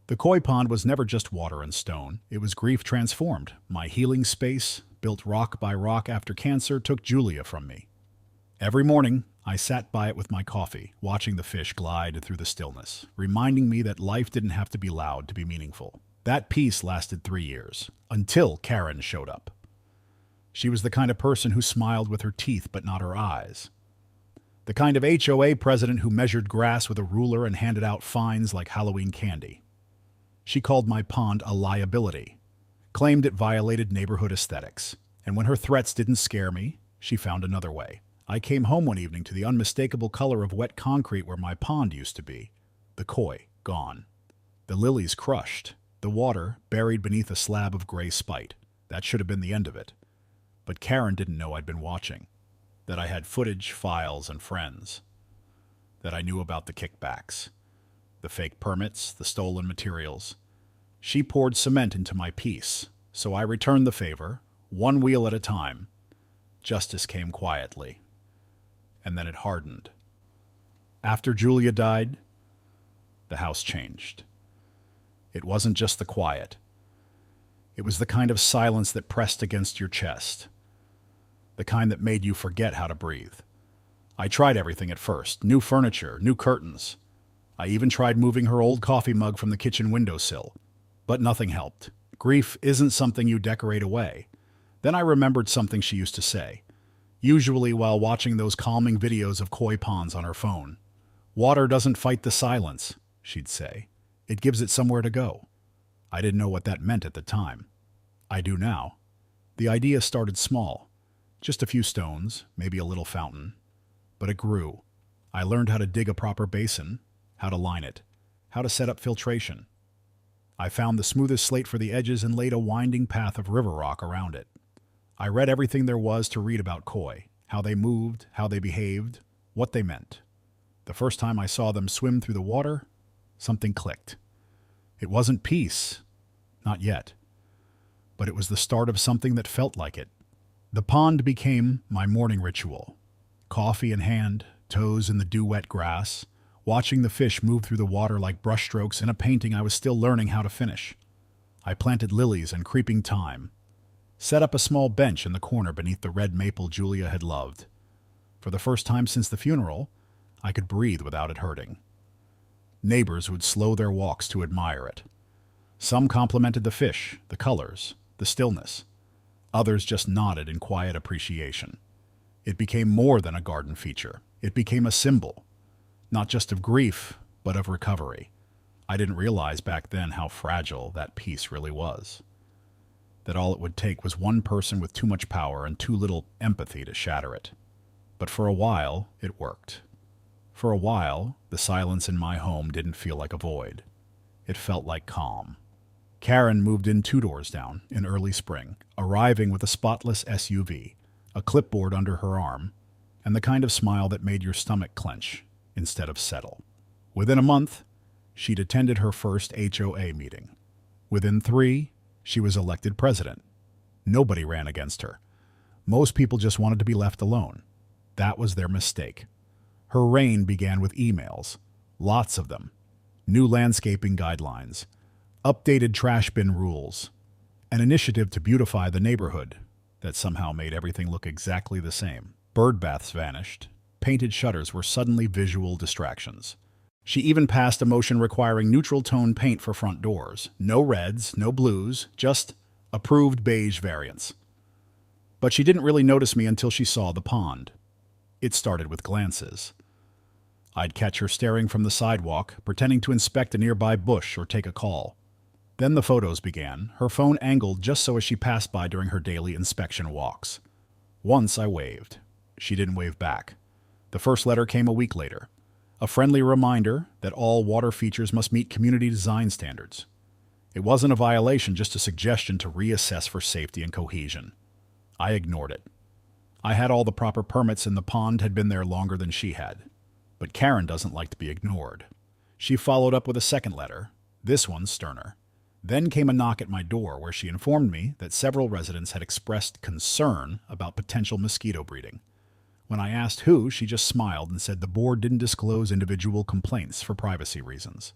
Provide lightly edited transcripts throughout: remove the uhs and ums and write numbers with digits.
The koi pond was never just water and stone. It was grief transformed. My healing space, built rock by rock after cancer, took Julia from me. Every morning, I sat by it with my coffee, watching the fish glide through the stillness, reminding me that life didn't have to be loud to be meaningful. That peace lasted 3 years, until Karen showed up. She was the kind of person who smiled with her teeth but not her eyes. The kind of HOA president who measured grass with a ruler and handed out fines like Halloween candy. She called my pond a liability, claimed it violated neighborhood aesthetics, and when her threats didn't scare me, she found another way. I came home one evening to the unmistakable color of wet concrete where my pond used to be. The koi, gone. The lilies crushed. The water buried beneath a slab of gray spite. That should have been the end of it. But Karen didn't know I'd been watching. That I had footage, files, and friends. That I knew about the kickbacks. The fake permits, the stolen materials. She poured cement into my piece, so I returned the favor, one wheel at a time. Justice came quietly. And then it hardened. After Julia died, the house changed. It wasn't just the quiet. It was the kind of silence that pressed against your chest. The kind that made you forget how to breathe. I tried everything at first. New furniture, new curtains. I even tried moving her old coffee mug from the kitchen windowsill. But nothing helped. Grief isn't something you decorate away. Then I remembered something she used to say. Usually while watching those calming videos of koi ponds on her phone. Water doesn't fight the silence, she'd say. It gives it somewhere to go. I didn't know what that meant at the time. I do now. The idea started small. Just a few stones, maybe a little fountain. But it grew. I learned how to dig a proper basin, how to line it, how to set up filtration. I found the smoothest slate for the edges and laid a winding path of river rock around it. I read everything there was to read about koi, how they moved, how they behaved, what they meant. The first time I saw them swim through the water, something clicked. It wasn't peace, not yet, but it was the start of something that felt like it. The pond became my morning ritual. Coffee in hand, toes in the dew-wet grass, watching the fish move through the water like brushstrokes in a painting I was still learning how to finish. I planted lilies and creeping thyme, set up a small bench in the corner beneath the red maple Julia had loved. For the first time since the funeral, I could breathe without it hurting. Neighbors would slow their walks to admire it. Some complimented the fish, the colors, the stillness. Others just nodded in quiet appreciation. It became more than a garden feature. It became a symbol, not just of grief, but of recovery. I didn't realize back then how fragile that peace really was. That all it would take was one person with too much power and too little empathy to shatter it. But for a while, it worked. For a while, the silence in my home didn't feel like a void. It felt like calm. Karen moved in 2 doors down in early spring, arriving with a spotless SUV, a clipboard under her arm, and the kind of smile that made your stomach clench instead of settle. Within a month, she'd attended her first HOA meeting. Within 3, she was elected president. Nobody ran against her. Most people just wanted to be left alone. That was their mistake. Her reign began with emails, lots of them, new landscaping guidelines, updated trash bin rules, an initiative to beautify the neighborhood that somehow made everything look exactly the same. Bird baths vanished. Painted shutters were suddenly visual distractions. She even passed a motion requiring neutral tone paint for front doors. No reds, no blues, just approved beige variants. But she didn't really notice me until she saw the pond. It started with glances. I'd catch her staring from the sidewalk, pretending to inspect a nearby bush or take a call. Then the photos began, her phone angled just so as she passed by during her daily inspection walks. Once I waved. She didn't wave back. The first letter came a week later. A friendly reminder that all water features must meet community design standards. It wasn't a violation, just a suggestion to reassess for safety and cohesion. I ignored it. I had all the proper permits and the pond had been there longer than she had. But Karen doesn't like to be ignored. She followed up with a second letter, this one sterner. Then came a knock at my door where she informed me that several residents had expressed concern about potential mosquito breeding. When I asked who, she just smiled and said the board didn't disclose individual complaints for privacy reasons.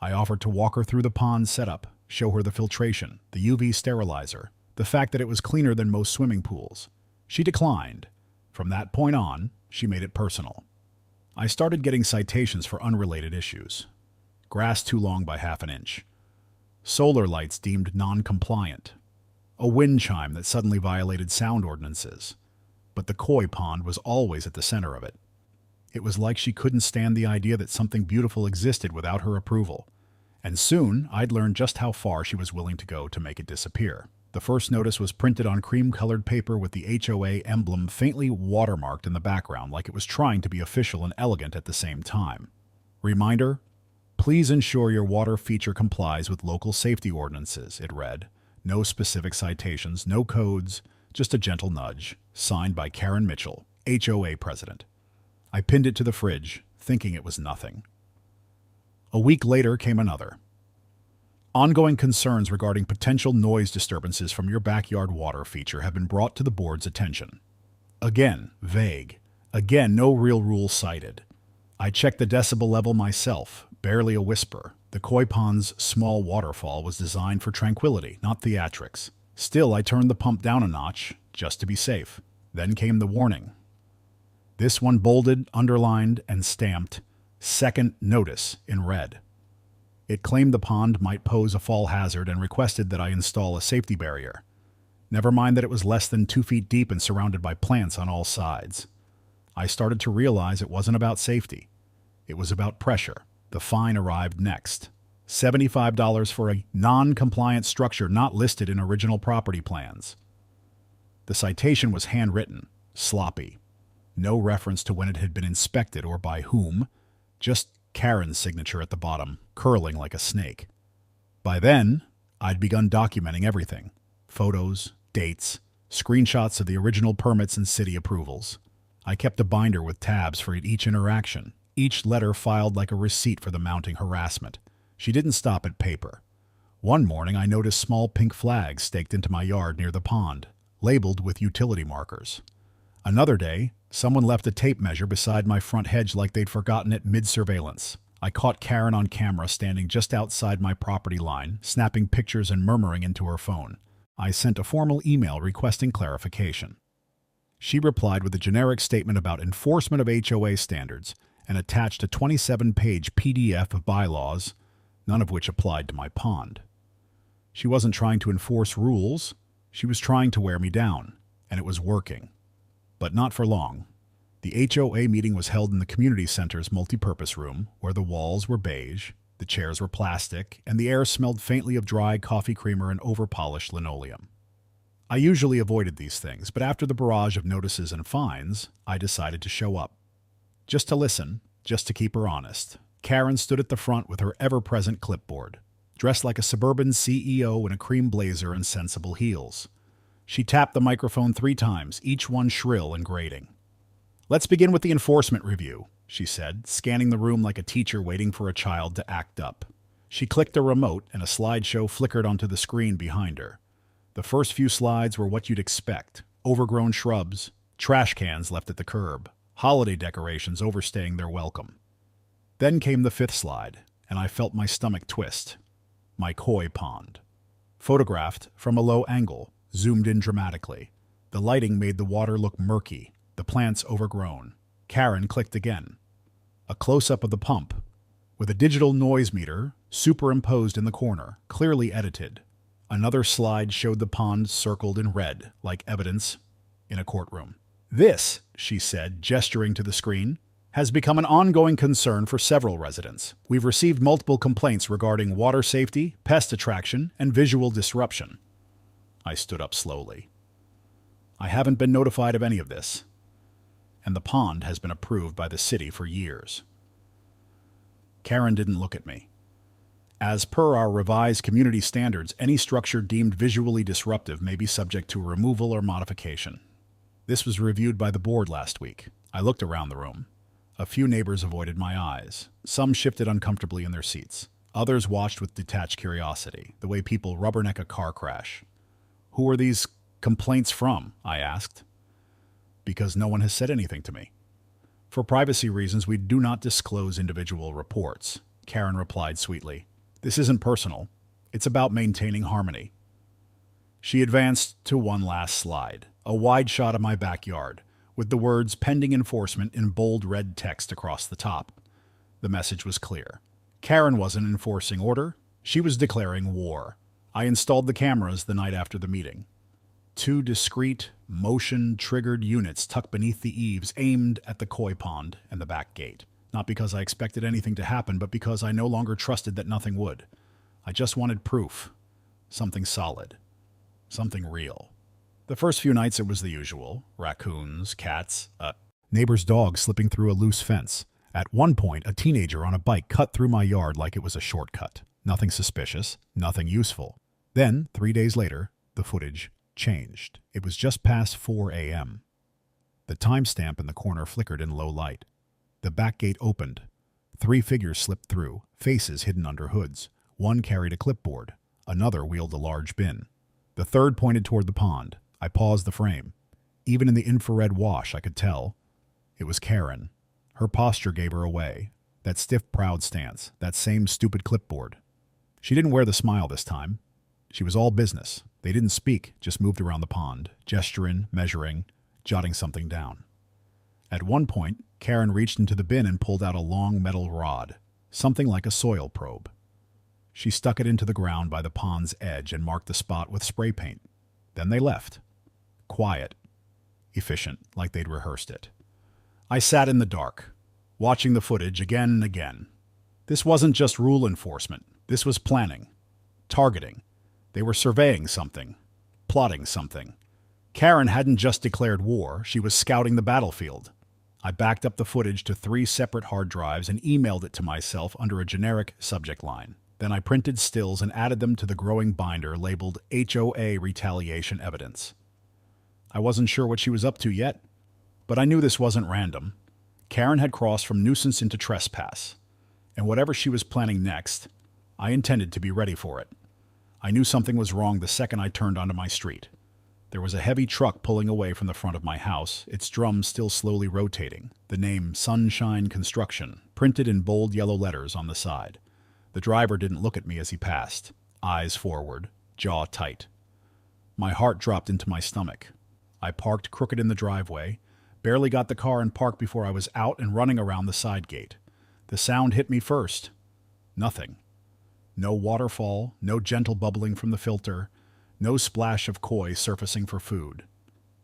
I offered to walk her through the pond setup, show her the filtration, the UV sterilizer, the fact that it was cleaner than most swimming pools. She declined. From that point on, she made it personal. I started getting citations for unrelated issues. Grass too long by half an inch. Solar lights deemed non-compliant. A wind chime that suddenly violated sound ordinances. But the koi pond was always at the center of it. It was like she couldn't stand the idea that something beautiful existed without her approval. And soon, I'd learned just how far she was willing to go to make it disappear. The first notice was printed on cream-colored paper with the HOA emblem faintly watermarked in the background like it was trying to be official and elegant at the same time. Reminder: please ensure your water feature complies with local safety ordinances, it read. No specific citations, no codes, just a gentle nudge. Signed by Karen Mitchell, HOA president. I pinned it to the fridge, thinking it was nothing. A week later came another. Ongoing concerns regarding potential noise disturbances from your backyard water feature have been brought to the board's attention. Again, vague. Again, no real rules cited. I checked the decibel level myself, barely a whisper. The koi pond's small waterfall was designed for tranquility, not theatrics. Still, I turned the pump down a notch, just to be safe. Then came the warning. This one bolded, underlined, and stamped, "Second notice," in red. It claimed the pond might pose a fall hazard and requested that I install a safety barrier. Never mind that it was less than 2 feet deep and surrounded by plants on all sides. I started to realize it wasn't about safety. It was about pressure. The fine arrived next. $75 for a non-compliant structure not listed in original property plans. The citation was handwritten, sloppy. No reference to when it had been inspected or by whom, just Karen's signature at the bottom, curling like a snake. By then, I'd begun documenting everything. Photos, dates, screenshots of the original permits and city approvals. I kept a binder with tabs for each interaction, each letter filed like a receipt for the mounting harassment. She didn't stop at paper. One morning, I noticed small pink flags staked into my yard near the pond, labeled with utility markers. Another day, someone left a tape measure beside my front hedge like they'd forgotten it mid-surveillance. I caught Karen on camera standing just outside my property line, snapping pictures and murmuring into her phone. I sent a formal email requesting clarification. She replied with a generic statement about enforcement of HOA standards and attached a 27-page PDF of bylaws, none of which applied to my pond. She wasn't trying to enforce rules, she was trying to wear me down, and it was working. But not for long. The HOA meeting was held in the community center's multipurpose room, where the walls were beige, the chairs were plastic, and the air smelled faintly of dry coffee creamer and overpolished linoleum. I usually avoided these things, but after the barrage of notices and fines, I decided to show up. Just to listen, just to keep her honest. Karen stood at the front with her ever-present clipboard, dressed like a suburban CEO in a cream blazer and sensible heels. She tapped the microphone 3 times, each one shrill and grating. "Let's begin with the enforcement review," she said, scanning the room like a teacher waiting for a child to act up. She clicked a remote and a slideshow flickered onto the screen behind her. The first few slides were what you'd expect: overgrown shrubs, trash cans left at the curb, holiday decorations overstaying their welcome. Then came the 5th slide, and I felt my stomach twist. My koi pond. Photographed from a low angle, zoomed in dramatically. The lighting made the water look murky, the plants overgrown. Karen clicked again. A close-up of the pump, with a digital noise meter superimposed in the corner, clearly edited. Another slide showed the pond circled in red, like evidence in a courtroom. "This," she said, gesturing to the screen, "has become an ongoing concern for several residents. We've received multiple complaints regarding water safety, pest attraction, and visual disruption." I stood up slowly. "I haven't been notified of any of this, and the pond has been approved by the city for years." Karen didn't look at me. "As per our revised community standards, any structure deemed visually disruptive may be subject to removal or modification. This was reviewed by the board last week." I looked around the room. A few neighbors avoided my eyes. Some shifted uncomfortably in their seats. Others watched with detached curiosity, the way people rubberneck a car crash. "Who are these complaints from?" I asked. "Because no one has said anything to me. For privacy reasons, we do not disclose individual reports. Karen replied sweetly. This isn't personal. It's about maintaining harmony. She advanced to one last slide, a wide shot of my backyard, with the words pending enforcement in bold red text across the top. The message was clear. Karen wasn't enforcing order. She was declaring war. I installed the cameras the night after the meeting. 2 discrete, motion-triggered units tucked beneath the eaves aimed at the koi pond and the back gate. Not because I expected anything to happen, but because I no longer trusted that nothing would. I just wanted proof. Something solid. Something real. The first few nights it was the usual. Raccoons, cats, neighbor's dog slipping through a loose fence. At one point, a teenager on a bike cut through my yard like it was a shortcut. Nothing suspicious, nothing useful. Then, 3 days later, the footage changed. It was just past 4 a.m. The timestamp in the corner flickered in low light. The back gate opened. 3 figures slipped through, faces hidden under hoods. One carried a clipboard. Another wheeled a large bin. The third pointed toward the pond. I paused the frame. Even in the infrared wash, I could tell. It was Karen. Her posture gave her away. That stiff, proud stance. That same stupid clipboard. She didn't wear the smile this time. She was all business. They didn't speak, just moved around the pond, gesturing, measuring, jotting something down. At one point, Karen reached into the bin and pulled out a long metal rod, something like a soil probe. She stuck it into the ground by the pond's edge and marked the spot with spray paint. Then they left. Quiet. Efficient, like they'd rehearsed it. I sat in the dark, watching the footage again and again. This wasn't just rule enforcement. This was planning. Targeting. They were surveying something. Plotting something. Karen hadn't just declared war. She was scouting the battlefield. I backed up the footage to 3 separate hard drives and emailed it to myself under a generic subject line. Then I printed stills and added them to the growing binder labeled HOA retaliation evidence. I wasn't sure what she was up to yet, but I knew this wasn't random. Karen had crossed from nuisance into trespass, and whatever she was planning next, I intended to be ready for it. I knew something was wrong the second I turned onto my street. There was a heavy truck pulling away from the front of my house, its drums still slowly rotating, the name Sunshine Construction printed in bold yellow letters on the side. The driver didn't look at me as he passed, eyes forward, jaw tight. My heart dropped into my stomach. I parked crooked in the driveway, barely got the car in park before I was out and running around the side gate. The sound hit me first. Nothing. No waterfall, no gentle bubbling from the filter, no splash of koi surfacing for food.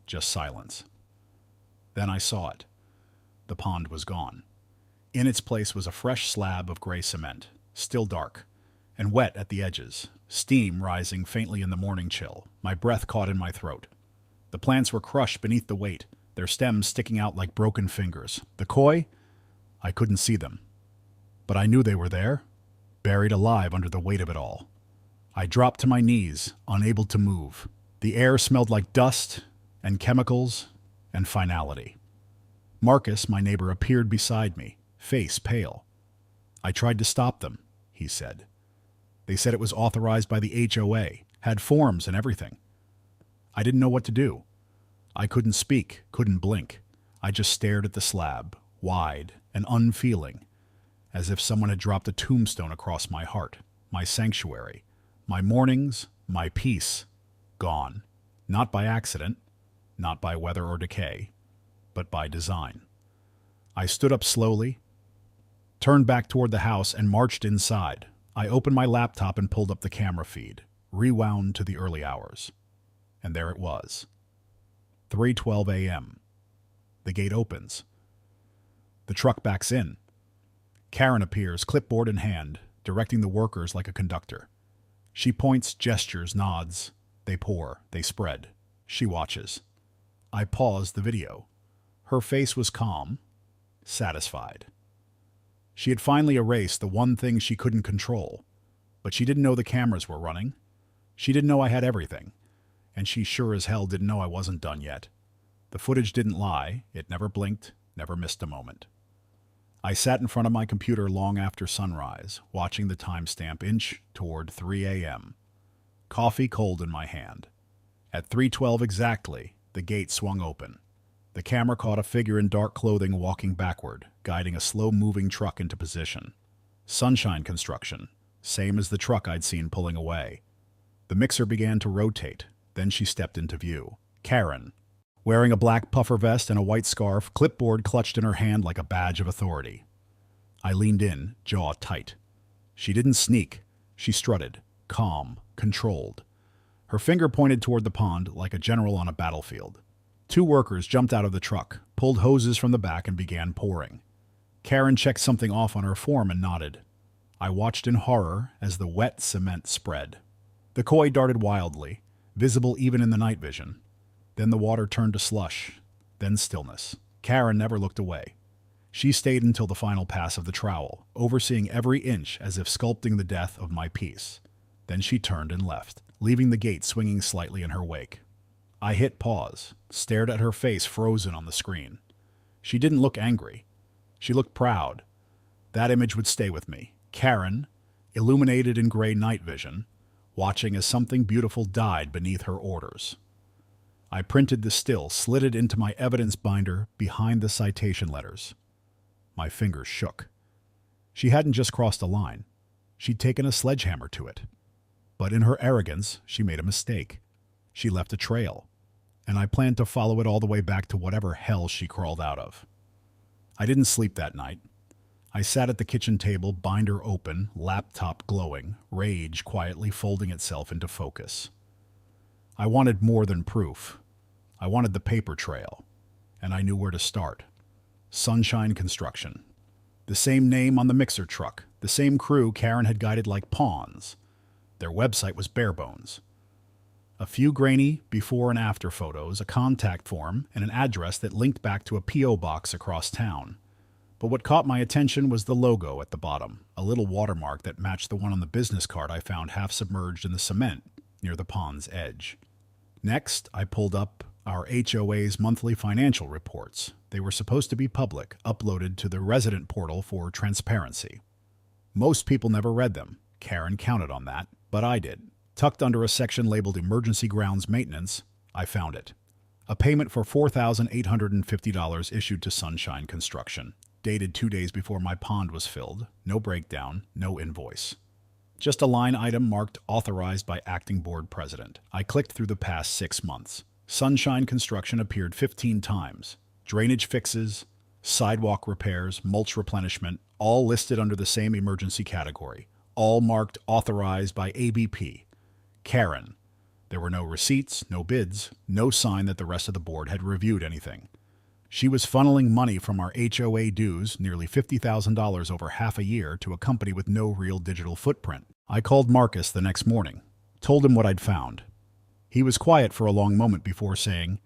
Just silence. Then I saw it. The pond was gone. In its place was a fresh slab of gray cement, still dark, and wet at the edges, steam rising faintly in the morning chill, my breath caught in my throat. The plants were crushed beneath the weight, their stems sticking out like broken fingers. The koi? I couldn't see them. But I knew they were there, buried alive under the weight of it all. I dropped to my knees, unable to move. The air smelled like dust and chemicals and finality. Marcus, my neighbor, appeared beside me, face pale. I tried to stop them, he said. They said it was authorized by the HOA, had forms and everything. I didn't know what to do. I couldn't speak, couldn't blink. I just stared at the slab, wide and unfeeling, as if someone had dropped a tombstone across my heart, my sanctuary, my mornings, my peace, gone. Not by accident, not by weather or decay, but by design. I stood up slowly, turned back toward the house, and marched inside. I opened my laptop and pulled up the camera feed, rewound to the early hours. And there it was. 3:12 a.m. The gate opens. The truck backs in. Karen appears, clipboard in hand, directing the workers like a conductor. She points, gestures, nods. They pour, they spread. She watches. I paused the video. Her face was calm, satisfied. She had finally erased the one thing she couldn't control, but she didn't know the cameras were running. She didn't know I had everything, and she sure as hell didn't know I wasn't done yet. The footage didn't lie. It never blinked, never missed a moment. I sat in front of my computer long after sunrise, watching the timestamp inch toward 3 a.m. Coffee cold in my hand. At 3:12 exactly, the gate swung open. The camera caught a figure in dark clothing walking backward, guiding a slow-moving truck into position. Sunshine Construction, same as the truck I'd seen pulling away. The mixer began to rotate, then she stepped into view. Karen, wearing a black puffer vest and a white scarf, clipboard clutched in her hand like a badge of authority. I leaned in, jaw tight. She didn't sneak. She strutted, calm, controlled. Her finger pointed toward the pond like a general on a battlefield. 2 workers jumped out of the truck, pulled hoses from the back, and began pouring. Karen checked something off on her form and nodded. I watched in horror as the wet cement spread. The koi darted wildly, visible even in the night vision. Then the water turned to slush, then stillness. Karen never looked away. She stayed until the final pass of the trowel, overseeing every inch as if sculpting the death of my piece. Then she turned and left, leaving the gate swinging slightly in her wake. I hit pause, stared at her face frozen on the screen. She didn't look angry. She looked proud. That image would stay with me. Karen, illuminated in gray night vision, watching as something beautiful died beneath her orders. I printed the still, slid it into my evidence binder behind the citation letters. My fingers shook. She hadn't just crossed a line. She'd taken a sledgehammer to it. But in her arrogance, she made a mistake. She left a trail, and I planned to follow it all the way back to whatever hell she crawled out of. I didn't sleep that night. I sat at the kitchen table, binder open, laptop glowing, rage quietly folding itself into focus. I wanted more than proof. I wanted the paper trail, and I knew where to start. Sunshine Construction. The same name on the mixer truck, the same crew Karen had guided like pawns. Their website was bare bones. A few grainy before and after photos, a contact form, and an address that linked back to a P.O. box across town. But what caught my attention was the logo at the bottom, a little watermark that matched the one on the business card I found half submerged in the cement near the pond's edge. Next, I pulled up our HOA's monthly financial reports. They were supposed to be public, uploaded to the resident portal for transparency. Most people never read them. Karen counted on that, but I did. Tucked under a section labeled Emergency Grounds Maintenance, I found it. A payment for $4,850 issued to Sunshine Construction, dated 2 days before my pond was filled. No breakdown, no invoice. Just a line item marked Authorized by Acting Board President. I clicked through the past 6 months. Sunshine Construction appeared 15 times. Drainage fixes, sidewalk repairs, mulch replenishment, all listed under the same emergency category. All marked Authorized by ABP. Karen. There were no receipts, no bids, no sign that the rest of the board had reviewed anything. She was funneling money from our HOA dues, nearly $50,000 over half a year, to a company with no real digital footprint. I called Marcus the next morning, told him what I'd found. He was quiet for a long moment before saying,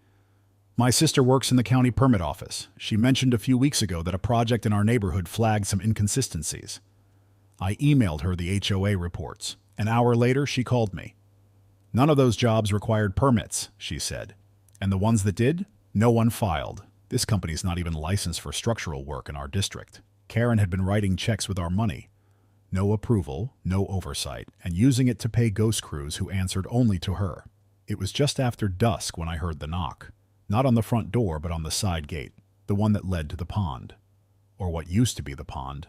"My sister works in the county permit office. She mentioned a few weeks ago that a project in our neighborhood flagged some inconsistencies." I emailed her the HOA reports. An hour later, she called me. "None of those jobs required permits," she said. "And the ones that did, no one filed. This company's not even licensed for structural work in our district. Karen had been writing checks with our money. No approval, no oversight, and using it to pay ghost crews who answered only to her." It was just after dusk when I heard the knock. Not on the front door, but on the side gate, the one that led to the pond. Or what used to be the pond.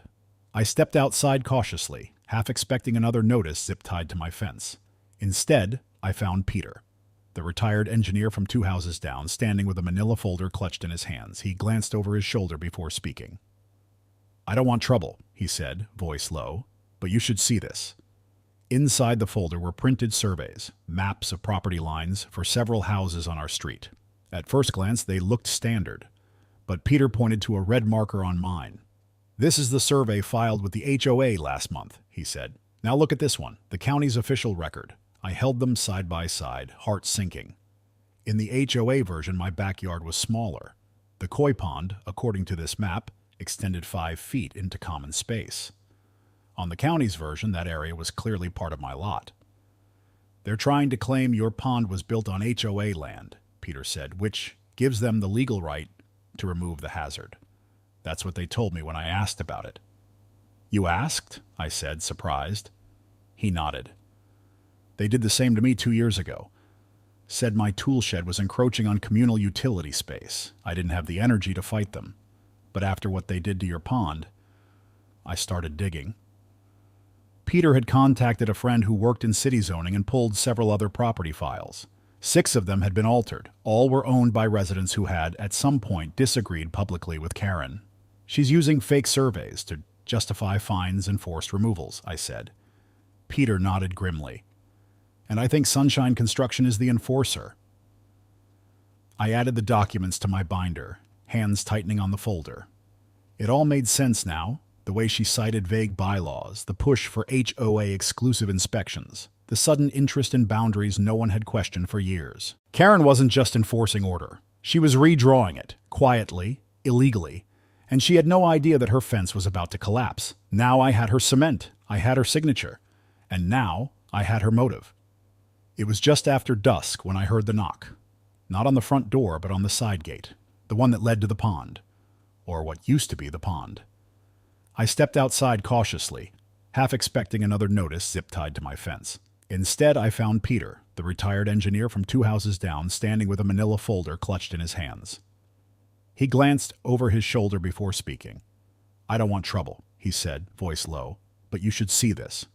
I stepped outside cautiously, half expecting another notice zip-tied to my fence. Instead, I found Peter, the retired engineer from 2 houses down, standing with a manila folder clutched in his hands. He glanced over his shoulder before speaking. "I don't want trouble," he said, voice low, "but you should see this." Inside the folder were printed surveys, maps of property lines for several houses on our street. At first glance, they looked standard, but Peter pointed to a red marker on mine. "This is the survey filed with the HOA last month," he said. "Now look at this one, the county's official record." I held them side by side, heart sinking. In the HOA version, my backyard was smaller. The koi pond, according to this map, extended 5 feet into common space. On the county's version, that area was clearly part of my lot. "They're trying to claim your pond was built on HOA land," Peter said, "which gives them the legal right to remove the hazard." That's what they told me when I asked about it. "You asked?" I said, surprised. He nodded. "They did the same to me 2 years ago. Said my tool shed was encroaching on communal utility space. I didn't have the energy to fight them. But after what they did to your pond," I started digging. Peter had contacted a friend who worked in city zoning and pulled several other property files. 6 of them had been altered. All were owned by residents who had, at some point, disagreed publicly with Karen. She's using fake surveys to justify fines and forced removals, I said. Peter nodded grimly. And I think Sunshine Construction is the enforcer. I added the documents to my binder, hands tightening on the folder. It all made sense now, the way she cited vague bylaws, the push for HOA exclusive inspections, the sudden interest in boundaries no one had questioned for years. Karen wasn't just enforcing order. She was redrawing it, quietly, illegally, and she had no idea that her fence was about to collapse. Now I had her cement, I had her signature, and now I had her motive. It was just after dusk when I heard the knock. Not on the front door, but on the side gate, the one that led to the pond, or what used to be the pond. I stepped outside cautiously, half expecting another notice zip-tied to my fence. Instead, I found Peter, the retired engineer from 2 houses down, standing with a manila folder clutched in his hands. He glanced over his shoulder before speaking. "I don't want trouble," he said, voice low, "but you should see this."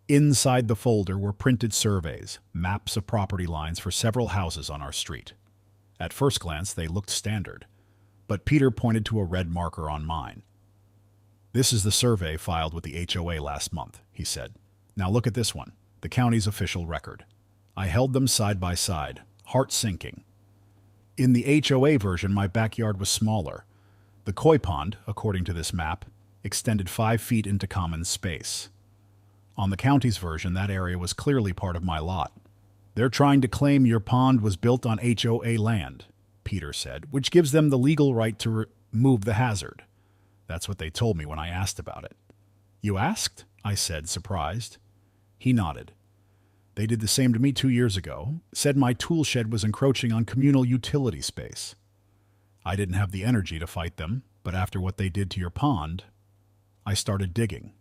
Inside the folder were printed surveys, maps of property lines for several houses on our street. At first glance, they looked standard, but Peter pointed to a red marker on mine. "This is the survey filed with the HOA last month," he said. "Now look at this one, the county's official record." I held them side by side, heart sinking. In the HOA version, my backyard was smaller. The koi pond, according to this map, extended 5 feet into common space. On the county's version, that area was clearly part of my lot. "They're trying to claim your pond was built on HOA land," Peter said, "which gives them the legal right to remove the hazard." That's what they told me when I asked about it. "You asked?" I said, surprised. He nodded. "They did the same to me 2 years ago, said my tool shed was encroaching on communal utility space. I didn't have the energy to fight them, but after what they did to your pond, I started digging."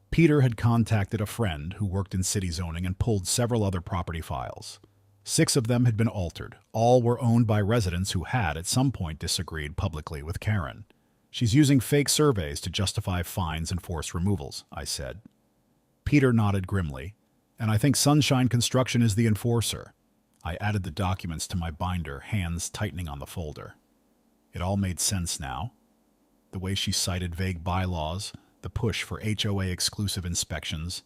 Peter had contacted a friend who worked in city zoning and pulled several other property files. 6 of them had been altered. All were owned by residents who had, at some point, disagreed publicly with Karen. "She's using fake surveys to justify fines and forced removals," I said. Peter nodded grimly. "And I think Sunshine Construction is the enforcer." I added the documents to my binder, hands tightening on the folder. It all made sense now. The way she cited vague bylaws, the push for HOA exclusive inspections,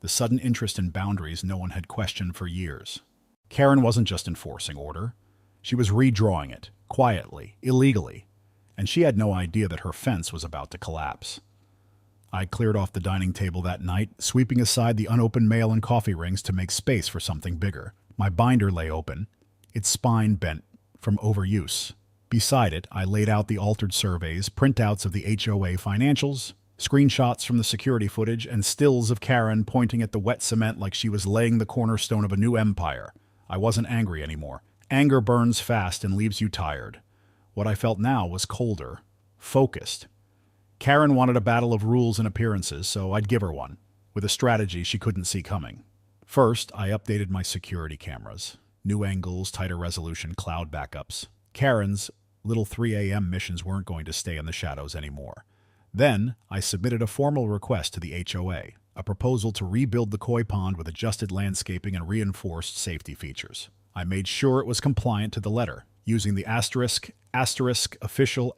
the sudden interest in boundaries no one had questioned for years. Karen wasn't just enforcing order. She was redrawing it, quietly, illegally, and she had no idea that her fence was about to collapse. I cleared off the dining table that night, sweeping aside the unopened mail and coffee rings to make space for something bigger. My binder lay open, its spine bent from overuse. Beside it, I laid out the altered surveys, printouts of the HOA financials, screenshots from the security footage, and stills of Karen pointing at the wet cement like she was laying the cornerstone of a new empire. I wasn't angry anymore. Anger burns fast and leaves you tired. What I felt now was colder, focused. Karen wanted a battle of rules and appearances, so I'd give her one, with a strategy she couldn't see coming. First, I updated my security cameras. New angles, tighter resolution, cloud backups. Karen's little 3 a.m. missions weren't going to stay in the shadows anymore. Then, I submitted a formal request to the HOA, a proposal to rebuild the koi pond with adjusted landscaping and reinforced safety features. I made sure it was compliant to the letter, using the official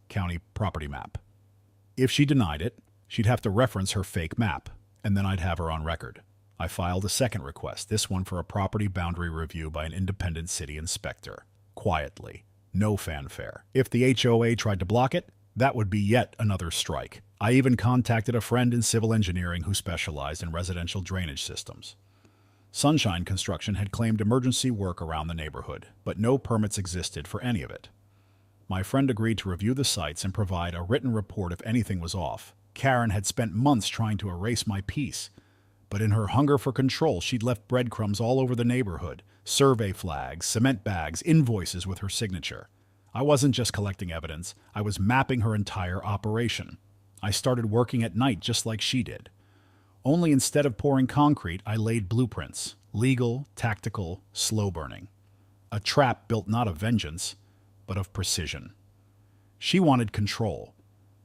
county property map. If she denied it, she'd have to reference her fake map, and then I'd have her on record. I filed a second request, this one for a property boundary review by an independent city inspector. Quietly. No fanfare. If the HOA tried to block it, that would be yet another strike. I even contacted a friend in civil engineering who specialized in residential drainage systems. Sunshine Construction had claimed emergency work around the neighborhood, but no permits existed for any of it. My friend agreed to review the sites and provide a written report if anything was off. Karen had spent months trying to erase my peace, but in her hunger for control, she'd left breadcrumbs all over the neighborhood, survey flags, cement bags, invoices with her signature. I wasn't just collecting evidence, I was mapping her entire operation. I started working at night just like she did. Only instead of pouring concrete, I laid blueprints, legal, tactical, slow burning. A trap built not of vengeance, but of precision. She wanted control.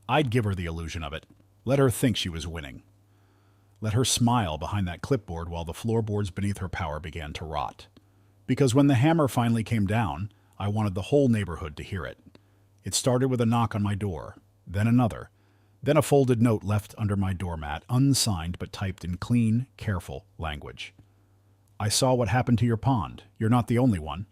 I'd give her the illusion of it, let her think she was winning. Let her smile behind that clipboard while the floorboards beneath her power began to rot. Because when the hammer finally came down, I wanted the whole neighborhood to hear it. It started with a knock on my door, then another, then a folded note left under my doormat, unsigned but typed in clean, careful language. I saw what happened to your pond. You're not the only one.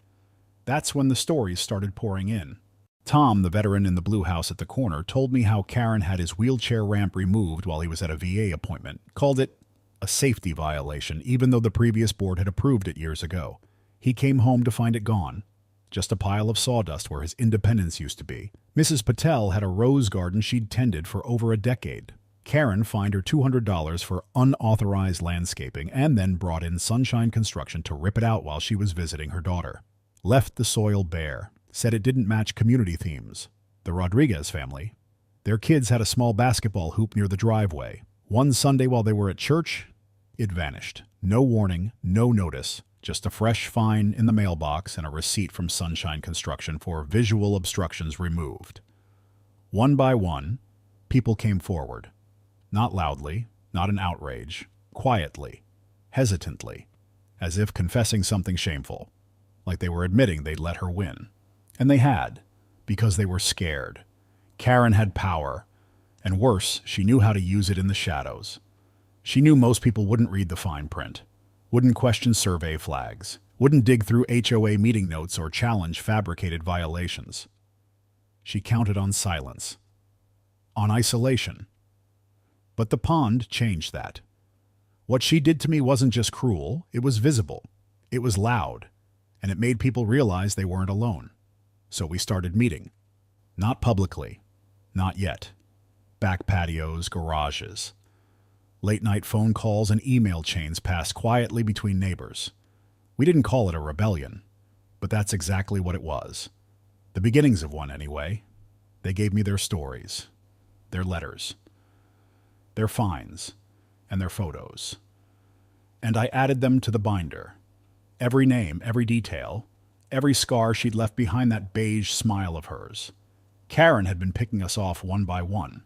That's when the stories started pouring in. Tom, the veteran in the blue house at the corner, told me how Karen had his wheelchair ramp removed while he was at a VA appointment, called it a safety violation, even though the previous board had approved it years ago. He came home to find it gone. Just a pile of sawdust where his independence used to be. Mrs. Patel had a rose garden she'd tended for over a decade. Karen fined her $200 for unauthorized landscaping and then brought in Sunshine Construction to rip it out while she was visiting her daughter. Left the soil bare. Said it didn't match community themes. The Rodriguez family. Their kids had a small basketball hoop near the driveway. One Sunday while they were at church, it vanished. No warning, no notice. Just a fresh fine in the mailbox and a receipt from Sunshine Construction for visual obstructions removed. One by one, people came forward. Not loudly, not in outrage, quietly, hesitantly, as if confessing something shameful, like they were admitting they'd let her win. And they had, because they were scared. Karen had power, and worse, she knew how to use it in the shadows. She knew most people wouldn't read the fine print, wouldn't question survey flags, wouldn't dig through HOA meeting notes or challenge fabricated violations. She counted on silence, on isolation. But the pond changed that. What she did to me wasn't just cruel, it was visible, it was loud, and it made people realize they weren't alone. So we started meeting. Not publicly. Not yet. Back patios, garages. Late-night phone calls and email chains passed quietly between neighbors. We didn't call it a rebellion, but that's exactly what it was. The beginnings of one, anyway. They gave me their stories, their letters, their fines, and their photos. And I added them to the binder. Every name, every detail, every scar she'd left behind that beige smile of hers. Karen had been picking us off one by one,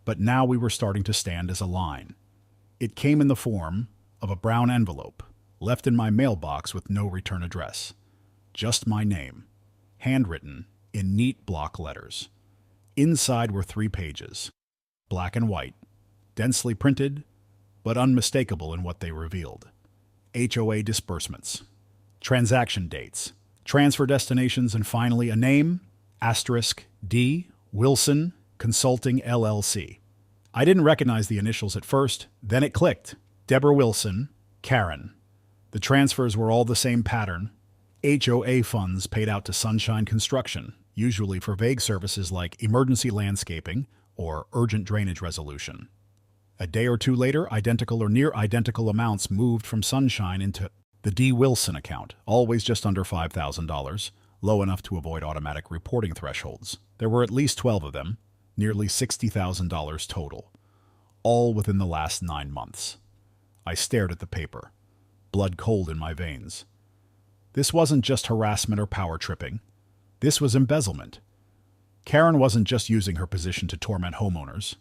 but now we were starting to stand as a line. It came in the form of a brown envelope, left in my mailbox with no return address. Just my name, handwritten in neat block letters. Inside were 3 pages, black and white, densely printed, but unmistakable in what they revealed. HOA disbursements, transaction dates, transfer destinations, and finally a name, *D. Wilson Consulting LLC. I didn't recognize the initials at first, then it clicked. Deborah Wilson, Karen. The transfers were all the same pattern. HOA funds paid out to Sunshine Construction, usually for vague services like emergency landscaping or urgent drainage resolution. A day or two later, identical or near identical amounts moved from Sunshine into the D. Wilson account, always just under $5,000, low enough to avoid automatic reporting thresholds. There were at least 12 of them, nearly $60,000 total, all within the last 9 months. I stared at the paper, blood cold in my veins. This wasn't just harassment or power tripping. This was embezzlement. Karen wasn't just using her position to torment homeowners.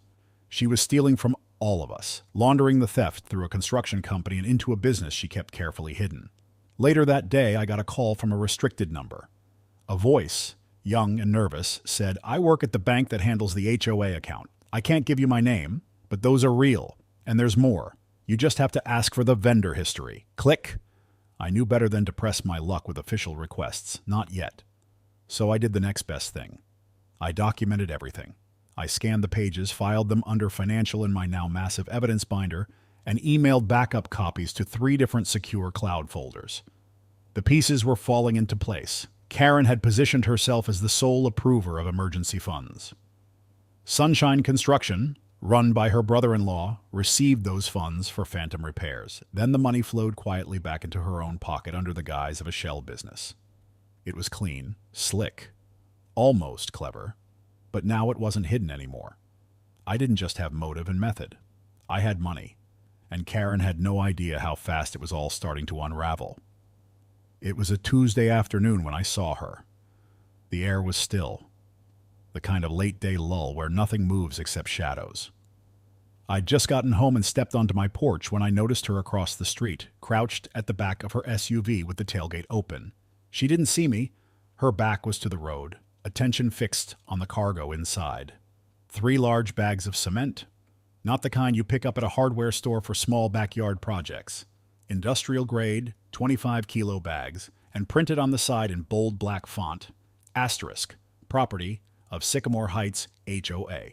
She was stealing from all of us, laundering the theft through a construction company and into a business she kept carefully hidden. Later that day, I got a call from a restricted number. A voice, young and nervous, said, "I work at the bank that handles the HOA account. I can't give you my name, but those are real, and there's more. You just have to ask for the vendor history." Click. I knew better than to press my luck with official requests. Not yet. So I did the next best thing. I documented everything. I scanned the pages, filed them under financial in my now massive evidence binder, and emailed backup copies to 3 different secure cloud folders. The pieces were falling into place. Karen had positioned herself as the sole approver of emergency funds. Sunshine Construction, run by her brother-in-law, received those funds for phantom repairs. Then the money flowed quietly back into her own pocket under the guise of a shell business. It was clean, slick, almost clever, but now it wasn't hidden anymore. I didn't just have motive and method. I had money, and Karen had no idea how fast it was all starting to unravel. It was a Tuesday afternoon when I saw her. The air was still, the kind of late-day lull where nothing moves except shadows. I'd just gotten home and stepped onto my porch when I noticed her across the street, crouched at the back of her SUV with the tailgate open. She didn't see me. Her back was to the road, attention fixed on the cargo inside. 3 large bags of cement, not the kind you pick up at a hardware store for small backyard projects. Industrial grade, 25-kilo bags, and printed on the side in bold black font, asterisk, property of Sycamore Heights HOA.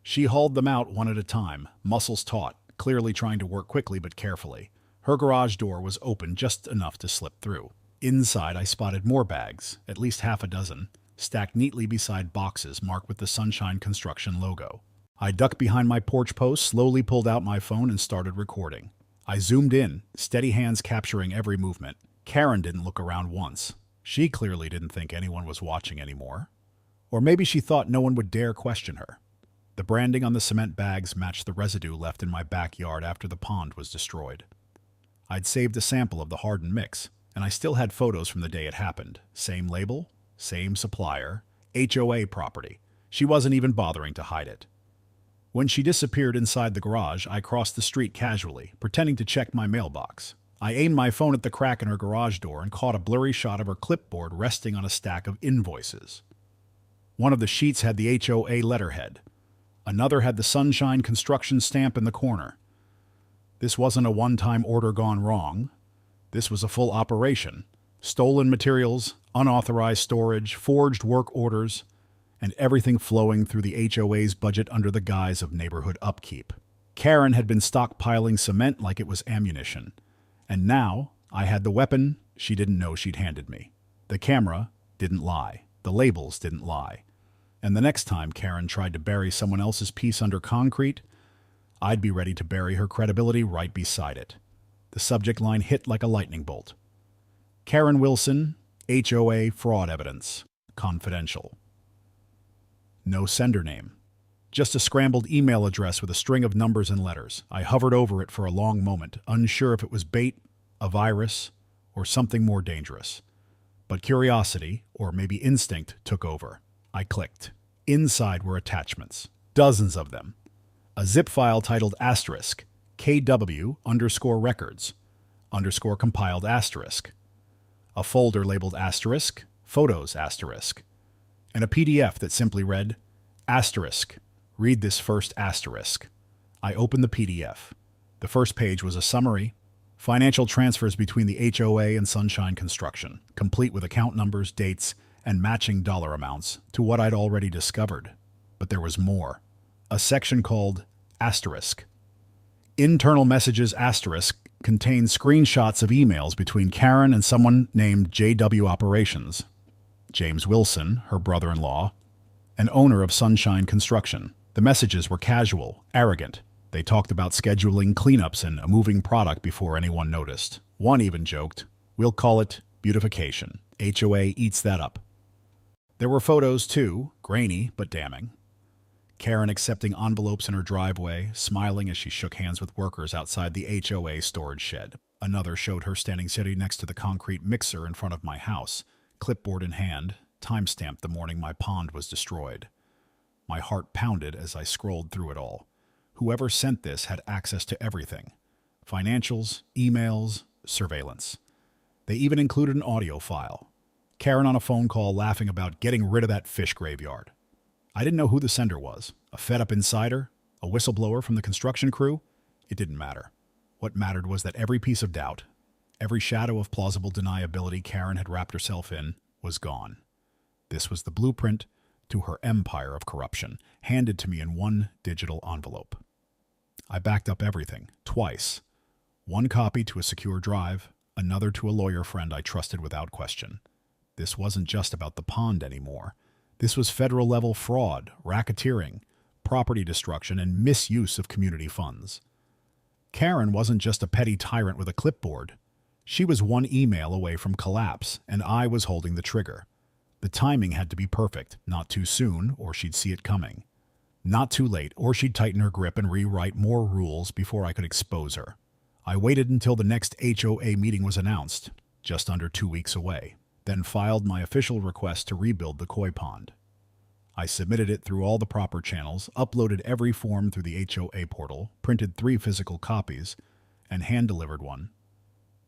She hauled them out one at a time, muscles taut, clearly trying to work quickly but carefully. Her garage door was open just enough to slip through. Inside, I spotted more bags, at least half a dozen, stacked neatly beside boxes marked with the Sunshine Construction logo. I ducked behind my porch post, slowly pulled out my phone, and started recording. I zoomed in, steady hands capturing every movement. Karen didn't look around once. She clearly didn't think anyone was watching anymore. Or maybe she thought no one would dare question her. The branding on the cement bags matched the residue left in my backyard after the pond was destroyed. I'd saved a sample of the hardened mix, and I still had photos from the day it happened. Same label, same supplier, HOA property. She wasn't even bothering to hide it. When she disappeared inside the garage, I crossed the street casually, pretending to check my mailbox. I aimed my phone at the crack in her garage door and caught a blurry shot of her clipboard resting on a stack of invoices. One of the sheets had the HOA letterhead. Another had the Sunshine Construction stamp in the corner. This wasn't a one-time order gone wrong. This was a full operation. Stolen materials, unauthorized storage, forged work orders, and everything flowing through the HOA's budget under the guise of neighborhood upkeep. Karen had been stockpiling cement like it was ammunition. And now I had the weapon she didn't know she'd handed me. The camera didn't lie. The labels didn't lie. And the next time Karen tried to bury someone else's piece under concrete, I'd be ready to bury her credibility right beside it. The subject line hit like a lightning bolt. Karen Wilson, HOA fraud evidence. Confidential. No sender name. Just a scrambled email address with a string of numbers and letters. I hovered over it for a long moment, unsure if it was bait, a virus, or something more dangerous. But curiosity, or maybe instinct, took over. I clicked. Inside were attachments. Dozens of them. A zip file titled asterisk, KW_records, _compiled asterisk. A folder labeled asterisk, photos asterisk. And a PDF that simply read, asterisk, read this first asterisk. I opened the PDF. The first page was a summary, financial transfers between the HOA and Sunshine Construction, complete with account numbers, dates, and matching dollar amounts to what I'd already discovered. But there was more. A section called asterisk. Internal messages asterisk contained screenshots of emails between Karen and someone named JW Operations, James Wilson, her brother-in-law, and owner of Sunshine Construction. The messages were casual, arrogant. They talked about scheduling cleanups and a moving product before anyone noticed. One even joked, "We'll call it beautification. HOA eats that up." There were photos, too, grainy but damning. Karen accepting envelopes in her driveway, smiling as she shook hands with workers outside the HOA storage shed. Another showed her standing steady next to the concrete mixer in front of my house, clipboard in hand, timestamped the morning my pond was destroyed. My heart pounded as I scrolled through it all. Whoever sent this had access to everything. Financials, emails, surveillance. They even included an audio file. Karen on a phone call laughing about getting rid of that fish graveyard. I didn't know who the sender was. A fed-up insider? A whistleblower from the construction crew? It didn't matter. What mattered was that every piece of doubt, every shadow of plausible deniability Karen had wrapped herself in, was gone. This was the blueprint to her empire of corruption, handed to me in one digital envelope. I backed up everything, twice. One copy to a secure drive, another to a lawyer friend I trusted without question. This wasn't just about the pond anymore. This was federal-level fraud, racketeering, property destruction, and misuse of community funds. Karen wasn't just a petty tyrant with a clipboard. She was one email away from collapse, and I was holding the trigger. The timing had to be perfect, not too soon, or she'd see it coming. Not too late, or she'd tighten her grip and rewrite more rules before I could expose her. I waited until the next HOA meeting was announced, just under 2 weeks away, then filed my official request to rebuild the koi pond. I submitted it through all the proper channels, uploaded every form through the HOA portal, printed 3 physical copies, and hand-delivered one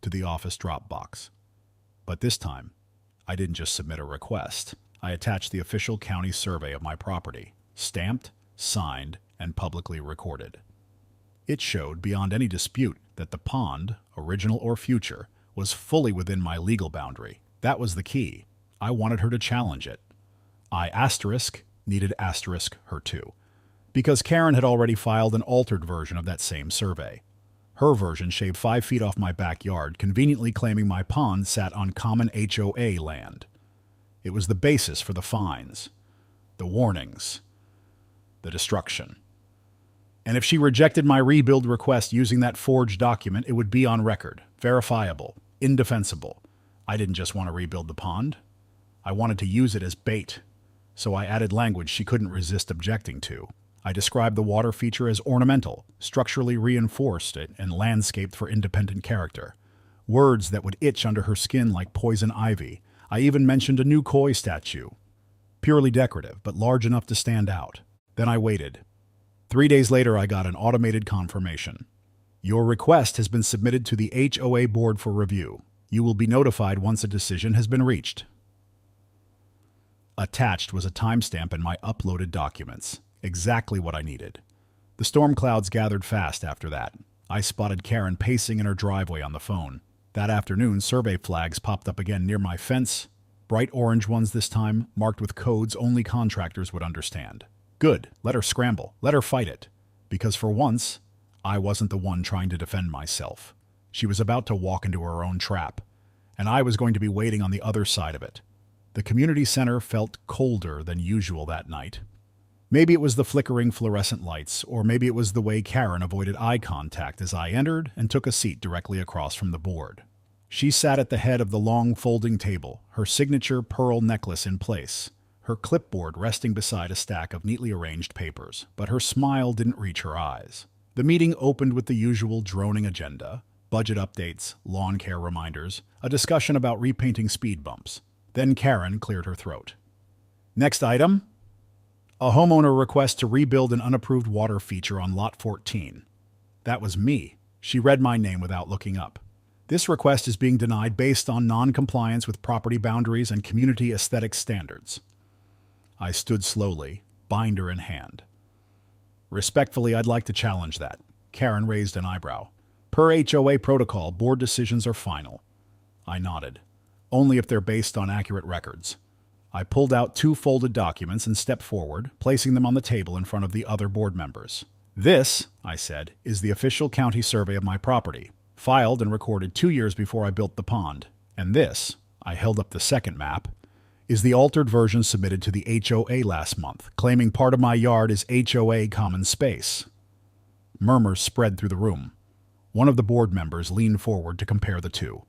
to the office drop box. But this time, I didn't just submit a request. I attached the official county survey of my property, stamped, signed, and publicly recorded. It showed beyond any dispute that the pond, original or future, was fully within my legal boundary. That was the key. I wanted her to challenge it. I needed her too, because Karen had already filed an altered version of that same survey. Her version shaved 5 feet off my backyard, conveniently claiming my pond sat on common HOA land. It was the basis for the fines, the warnings, the destruction. And if she rejected my rebuild request using that forged document, it would be on record, verifiable, indefensible. I didn't just want to rebuild the pond. I wanted to use it as bait. So I added language she couldn't resist objecting to. I described the water feature as ornamental, structurally reinforced and landscaped for independent character. Words that would itch under her skin like poison ivy. I even mentioned a new koi statue. Purely decorative, but large enough to stand out. Then I waited. 3 days later, I got an automated confirmation. Your request has been submitted to the HOA board for review. You will be notified once a decision has been reached. Attached was a timestamp in my uploaded documents. Exactly what I needed. The storm clouds gathered fast after that. I spotted Karen pacing in her driveway on the phone. That afternoon, survey flags popped up again near my fence. Bright orange ones this time, marked with codes only contractors would understand. Good, let her scramble, let her fight it. Because for once, I wasn't the one trying to defend myself. She was about to walk into her own trap, and I was going to be waiting on the other side of it. The community center felt colder than usual that night. Maybe it was the flickering fluorescent lights, or maybe it was the way Karen avoided eye contact as I entered and took a seat directly across from the board. She sat at the head of the long folding table, her signature pearl necklace in place, her clipboard resting beside a stack of neatly arranged papers, but her smile didn't reach her eyes. The meeting opened with the usual droning agenda: budget updates, lawn care reminders, a discussion about repainting speed bumps. Then Karen cleared her throat. Next item: a homeowner request to rebuild an unapproved water feature on Lot 14. That was me. She read my name without looking up. This request is being denied based on non-compliance with property boundaries and community aesthetic standards. I stood slowly, binder in hand. Respectfully, I'd like to challenge that. Karen raised an eyebrow. Per HOA protocol, board decisions are final. I nodded. Only if they're based on accurate records. I pulled out 2 folded documents and stepped forward, placing them on the table in front of the other board members. This, I said, is the official county survey of my property, filed and recorded 2 years before I built the pond. And this, I held up the second map, is the altered version submitted to the HOA last month, claiming part of my yard is HOA common space. Murmurs spread through the room. One of the board members leaned forward to compare the two.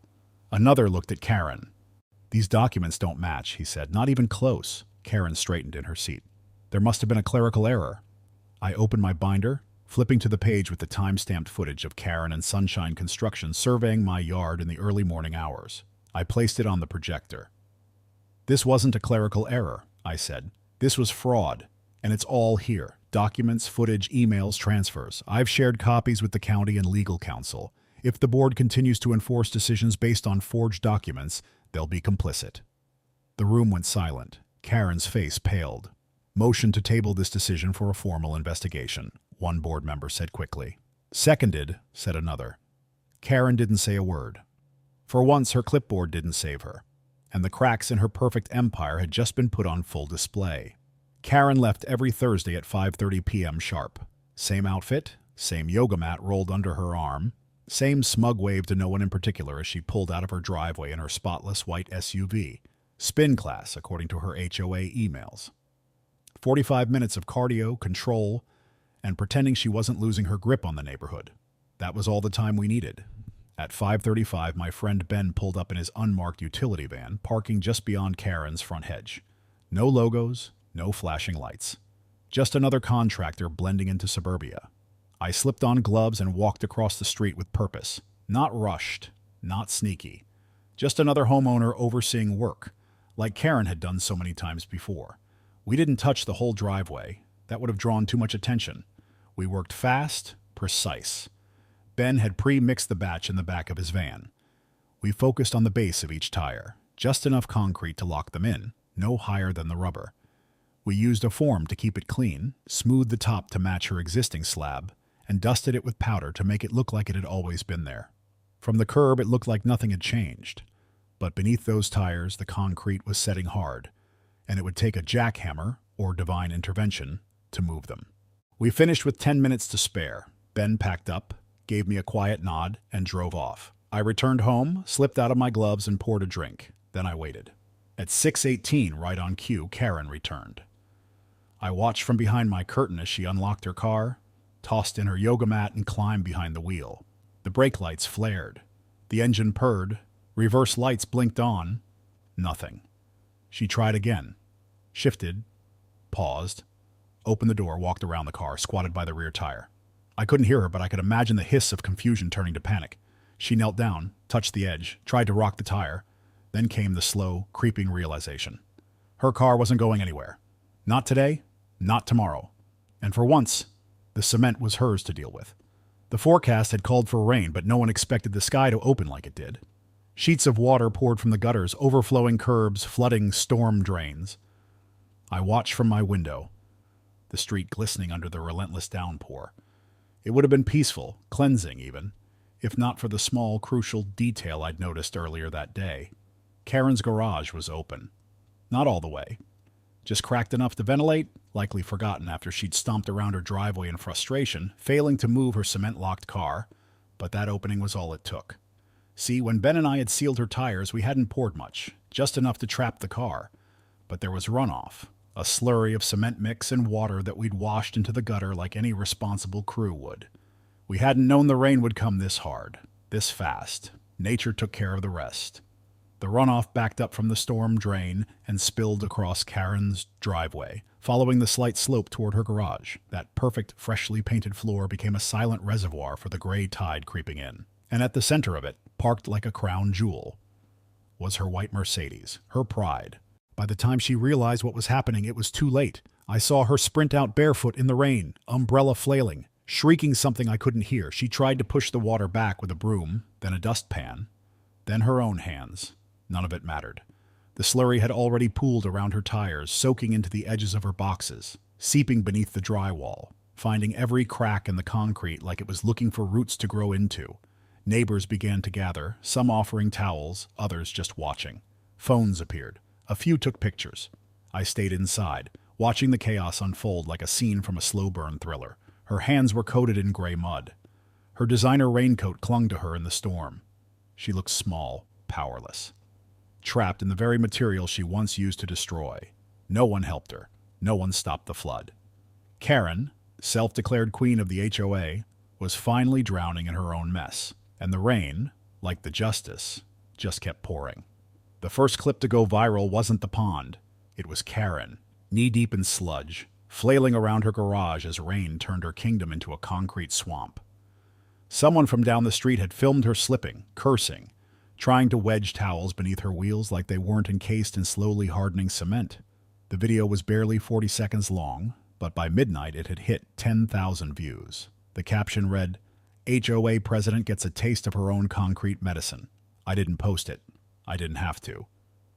Another looked at Karen. These documents don't match, he said. Not even close. Karen straightened in her seat. There must have been a clerical error. I opened my binder, flipping to the page with the time-stamped footage of Karen and Sunshine Construction surveying my yard in the early morning hours. I placed it on the projector. This wasn't a clerical error, I said. This was fraud, and it's all here. Documents, footage, emails, transfers. I've shared copies with the county and legal counsel. If the board continues to enforce decisions based on forged documents, they'll be complicit. The room went silent. Karen's face paled. Motion to table this decision for a formal investigation, one board member said quickly. Seconded, said another. Karen didn't say a word. For once, her clipboard didn't save her, and the cracks in her perfect empire had just been put on full display. Karen left every Thursday at 5:30 p.m. sharp. Same outfit, same yoga mat rolled under her arm, same smug wave to no one in particular as she pulled out of her driveway in her spotless white SUV. Spin class, according to her HOA emails. 45 minutes of cardio, control, and pretending she wasn't losing her grip on the neighborhood. That was all the time we needed. At 5:35, my friend Ben pulled up in his unmarked utility van, parking just beyond Karen's front hedge. No logos, no flashing lights. Just another contractor blending into suburbia. I slipped on gloves and walked across the street with purpose. Not rushed, not sneaky. Just another homeowner overseeing work, like Karen had done so many times before. We didn't touch the whole driveway. That would have drawn too much attention. We worked fast, precise. Ben had pre-mixed the batch in the back of his van. We focused on the base of each tire, just enough concrete to lock them in, no higher than the rubber. We used a form to keep it clean, smoothed the top to match her existing slab, and dusted it with powder to make it look like it had always been there. From the curb, it looked like nothing had changed. But beneath those tires, the concrete was setting hard, and it would take a jackhammer, or divine intervention, to move them. We finished with 10 minutes to spare. Ben packed up, gave me a quiet nod, and drove off. I returned home, slipped out of my gloves, and poured a drink. Then I waited. At 6:18, right on cue, Karen returned. I watched from behind my curtain as she unlocked her car, tossed in her yoga mat, and climbed behind the wheel. The brake lights flared. The engine purred. Reverse lights blinked on. Nothing. She tried again. Shifted. Paused. Opened the door, walked around the car, squatted by the rear tire. I couldn't hear her, but I could imagine the hiss of confusion turning to panic. She knelt down, touched the edge, tried to rock the tire. Then came the slow, creeping realization. Her car wasn't going anywhere. Not today, not tomorrow. And for once, the cement was hers to deal with. The forecast had called for rain, but no one expected the sky to open like it did. Sheets of water poured from the gutters, overflowing curbs, flooding storm drains. I watched from my window, the street glistening under the relentless downpour. It would have been peaceful, cleansing even, if not for the small, crucial detail I'd noticed earlier that day. Karen's garage was open. Not all the way. Just cracked enough to ventilate, likely forgotten after she'd stomped around her driveway in frustration, failing to move her cement-locked car, but that opening was all it took. See, when Ben and I had sealed her tires, we hadn't poured much, just enough to trap the car. But there was runoff, a slurry of cement mix and water that we'd washed into the gutter like any responsible crew would. We hadn't known the rain would come this hard, this fast. Nature took care of the rest. The runoff backed up from the storm drain and spilled across Karen's driveway, following the slight slope toward her garage. That perfect, freshly painted floor became a silent reservoir for the gray tide creeping in. And at the center of it, parked like a crown jewel, was her white Mercedes, her pride. By the time she realized what was happening, it was too late. I saw her sprint out barefoot in the rain, umbrella flailing, shrieking something I couldn't hear. She tried to push the water back with a broom, then a dustpan, then her own hands. None of it mattered. The slurry had already pooled around her tires, soaking into the edges of her boxes, seeping beneath the drywall, finding every crack in the concrete like it was looking for roots to grow into. Neighbors began to gather, some offering towels, others just watching. Phones appeared. A few took pictures. I stayed inside, watching the chaos unfold like a scene from a slow-burn thriller. Her hands were coated in gray mud. Her designer raincoat clung to her in the storm. She looked small, powerless, trapped in the very material she once used to destroy. No one helped her. No one stopped the flood. Karen, self-declared queen of the HOA, was finally drowning in her own mess. And the rain, like the justice, just kept pouring. The first clip to go viral wasn't the pond. It was Karen, knee-deep in sludge, flailing around her garage as rain turned her kingdom into a concrete swamp. Someone from down the street had filmed her slipping, cursing, trying to wedge towels beneath her wheels like they weren't encased in slowly hardening cement. The video was barely 40 seconds long, but by midnight it had hit 10,000 views. The caption read, "HOA president gets a taste of her own concrete medicine." I didn't post it. I didn't have to.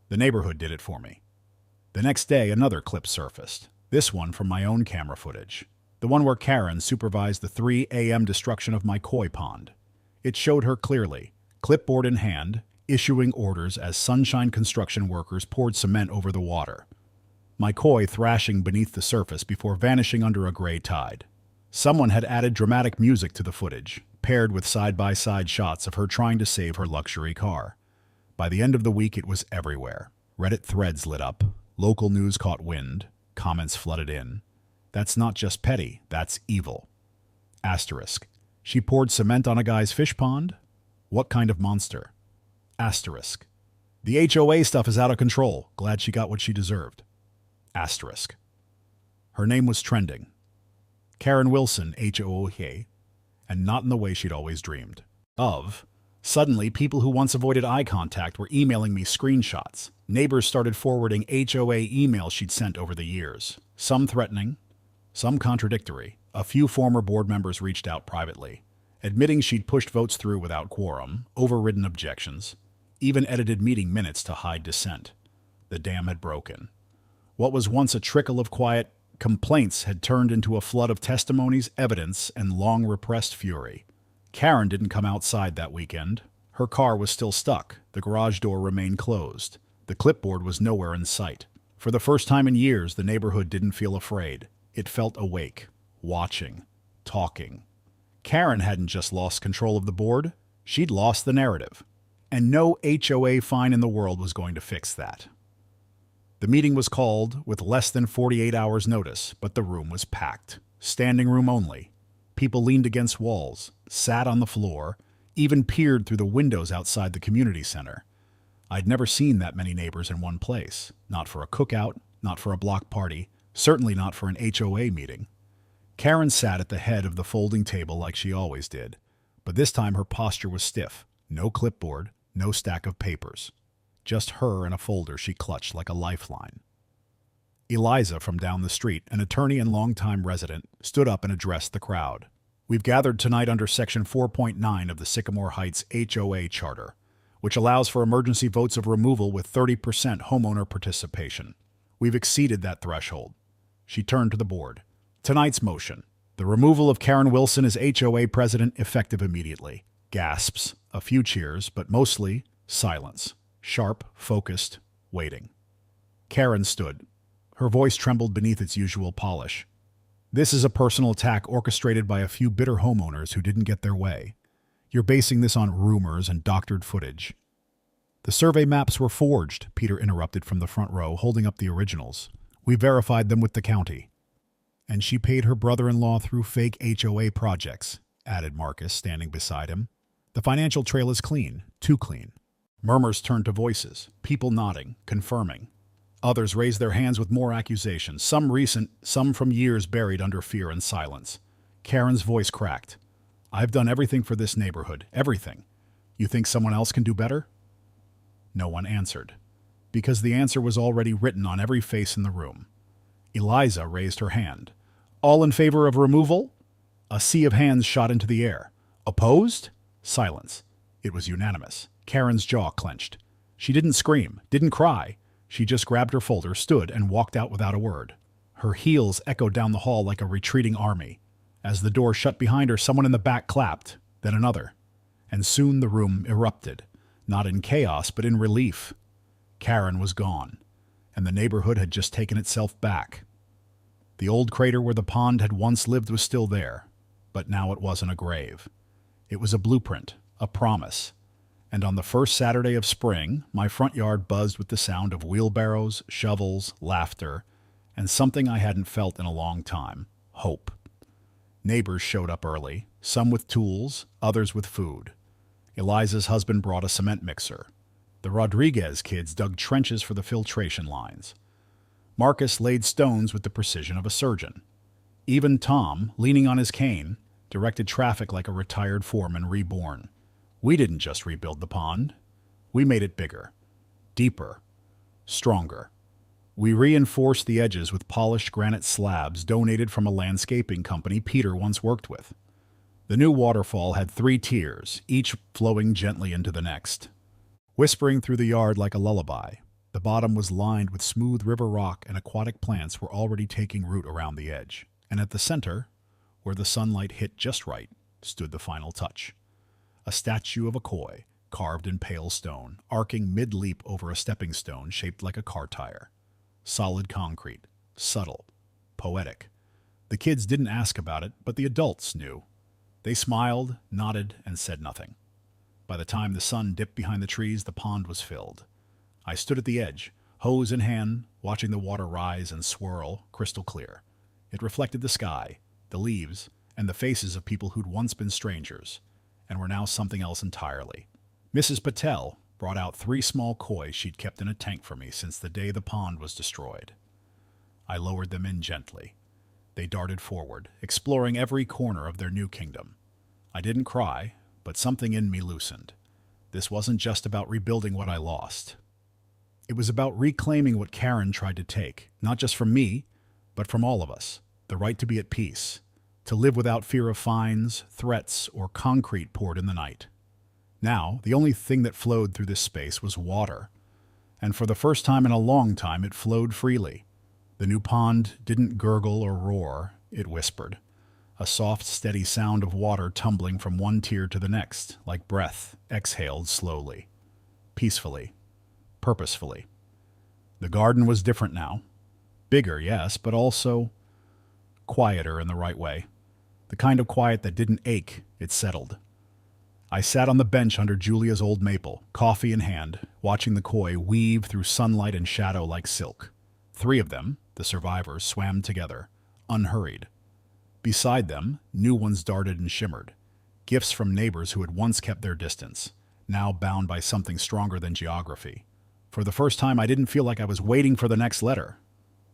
The neighborhood did it for me. The next day, another clip surfaced. This one from my own camera footage. The one where Karen supervised the 3 a.m. destruction of my koi pond. It showed her clearly, clipboard in hand, issuing orders as sunshine construction workers poured cement over the water. My koi thrashing beneath the surface before vanishing under a gray tide. Someone had added dramatic music to the footage, paired with side-by-side shots of her trying to save her luxury car. By the end of the week, it was everywhere. Reddit threads lit up, local news caught wind, comments flooded in. That's not just petty, that's evil. Asterisk. She poured cement on a guy's fish pond? What kind of monster? Asterisk. The HOA stuff is out of control. Glad she got what she deserved. Asterisk. Her name was trending. Karen Wilson, HOA, and not in the way she'd always dreamed of. Suddenly, people who once avoided eye contact were emailing me screenshots. Neighbors started forwarding HOA emails she'd sent over the years, some threatening, some contradictory. A few former board members reached out privately, admitting she'd pushed votes through without quorum, overridden objections, even edited meeting minutes to hide dissent. The dam had broken. What was once a trickle of quiet complaints had turned into a flood of testimonies, evidence, and long-repressed fury. Karen didn't come outside that weekend. Her car was still stuck. The garage door remained closed. The clipboard was nowhere in sight. For the first time in years, the neighborhood didn't feel afraid. It felt awake, watching, talking. Karen hadn't just lost control of the board, she'd lost the narrative. And no HOA fine in the world was going to fix that. The meeting was called with less than 48 hours' notice, but the room was packed. Standing room only. People leaned against walls, sat on the floor, even peered through the windows outside the community center. I'd never seen that many neighbors in one place. Not for a cookout, not for a block party, certainly not for an HOA meeting. Karen sat at the head of the folding table like she always did, but this time her posture was stiff. No clipboard, no stack of papers. Just her and a folder she clutched like a lifeline. Eliza from down the street, an attorney and longtime resident, stood up and addressed the crowd. We've gathered tonight under Section 4.9 of the Sycamore Heights HOA Charter, which allows for emergency votes of removal with 30% homeowner participation. We've exceeded that threshold. She turned to the board. Tonight's motion. The removal of Karen Wilson as HOA president effective immediately. Gasps, a few cheers, but mostly silence. Sharp, focused, waiting. Karen stood. Her voice trembled beneath its usual polish. This is a personal attack orchestrated by a few bitter homeowners who didn't get their way. You're basing this on rumors and doctored footage. The survey maps were forged, Peter interrupted from the front row, holding up the originals. We verified them with the county. And she paid her brother-in-law through fake HOA projects, added Marcus, standing beside him. The financial trail is clean, too clean. Murmurs turned to voices, people nodding, confirming. Others raised their hands with more accusations, some recent, some from years buried under fear and silence. Karen's voice cracked. I've done everything for this neighborhood, everything. You think someone else can do better? No one answered, because the answer was already written on every face in the room. Eliza raised her hand. All in favor of removal? A sea of hands shot into the air. Opposed? Silence. It was unanimous. Karen's jaw clenched. She didn't scream, didn't cry. She just grabbed her folder, stood, and walked out without a word. Her heels echoed down the hall like a retreating army. As the door shut behind her, someone in the back clapped, then another. And soon the room erupted, not in chaos, but in relief. Karen was gone, and the neighborhood had just taken itself back. The old crater where the pond had once lived was still there, but now it wasn't a grave. It was a blueprint, a promise. And on the first Saturday of spring, my front yard buzzed with the sound of wheelbarrows, shovels, laughter, and something I hadn't felt in a long time, hope. Neighbors showed up early, some with tools, others with food. Eliza's husband brought a cement mixer. The Rodriguez kids dug trenches for the filtration lines. Marcus laid stones with the precision of a surgeon. Even Tom, leaning on his cane, directed traffic like a retired foreman reborn. We didn't just rebuild the pond. We made it bigger, deeper, stronger. We reinforced the edges with polished granite slabs donated from a landscaping company Peter once worked with. The new waterfall had 3 tiers, each flowing gently into the next. Whispering through the yard like a lullaby, the bottom was lined with smooth river rock and aquatic plants were already taking root around the edge. And at the center, where the sunlight hit just right, stood the final touch. A statue of a koi, carved in pale stone, arcing mid-leap over a stepping stone shaped like a car tire. Solid concrete, subtle, poetic. The kids didn't ask about it, but the adults knew. They smiled, nodded, and said nothing. By the time the sun dipped behind the trees, the pond was filled. I stood at the edge, hose in hand, watching the water rise and swirl, crystal clear. It reflected the sky, the leaves, and the faces of people who'd once been strangers, and were now something else entirely. Mrs. Patel brought out 3 small koi she'd kept in a tank for me since the day the pond was destroyed. I lowered them in gently. They darted forward, exploring every corner of their new kingdom. I didn't cry, but something in me loosened. This wasn't just about rebuilding what I lost. It was about reclaiming what Karen tried to take, not just from me, but from all of us. The right to be at peace, to live without fear of fines, threats, or concrete poured in the night. Now, the only thing that flowed through this space was water. And for the first time in a long time, it flowed freely. The new pond didn't gurgle or roar, it whispered. A soft, steady sound of water tumbling from one tier to the next, like breath, exhaled slowly, peacefully, purposefully. The garden was different now. Bigger, yes, but also quieter in the right way. The kind of quiet that didn't ache, it settled. I sat on the bench under Julia's old maple, coffee in hand, watching the koi weave through sunlight and shadow like silk. 3 of them, the survivors, swam together, unhurried. Beside them, new ones darted and shimmered, gifts from neighbors who had once kept their distance, now bound by something stronger than geography. For the first time, I didn't feel like I was waiting for the next letter,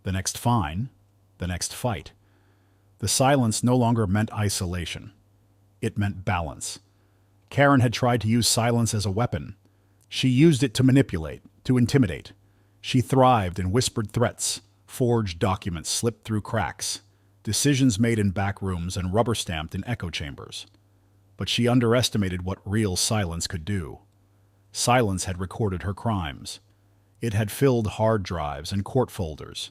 the next fine, the next fight. The silence no longer meant isolation. It meant balance. Karen had tried to use silence as a weapon. She used it to manipulate, to intimidate. She thrived in whispered threats, forged documents slipped through cracks, decisions made in back rooms and rubber-stamped in echo chambers. But she underestimated what real silence could do. Silence had recorded her crimes. It had filled hard drives and court folders.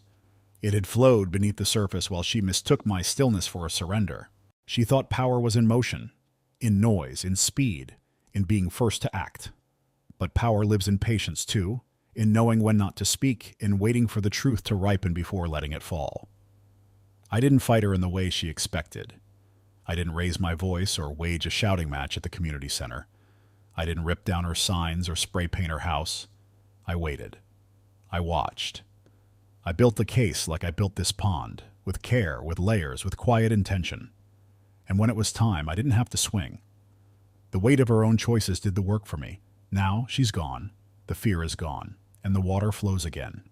It had flowed beneath the surface while she mistook my stillness for a surrender. She thought power was in motion, in noise, in speed, in being first to act. But power lives in patience too, in knowing when not to speak, in waiting for the truth to ripen before letting it fall. I didn't fight her in the way she expected. I didn't raise my voice or wage a shouting match at the community center. I didn't rip down her signs or spray paint her house. I waited. I watched. I built the case like I built this pond, with care, with layers, with quiet intention. And when it was time, I didn't have to swing. The weight of her own choices did the work for me. Now she's gone, the fear is gone, and the water flows again,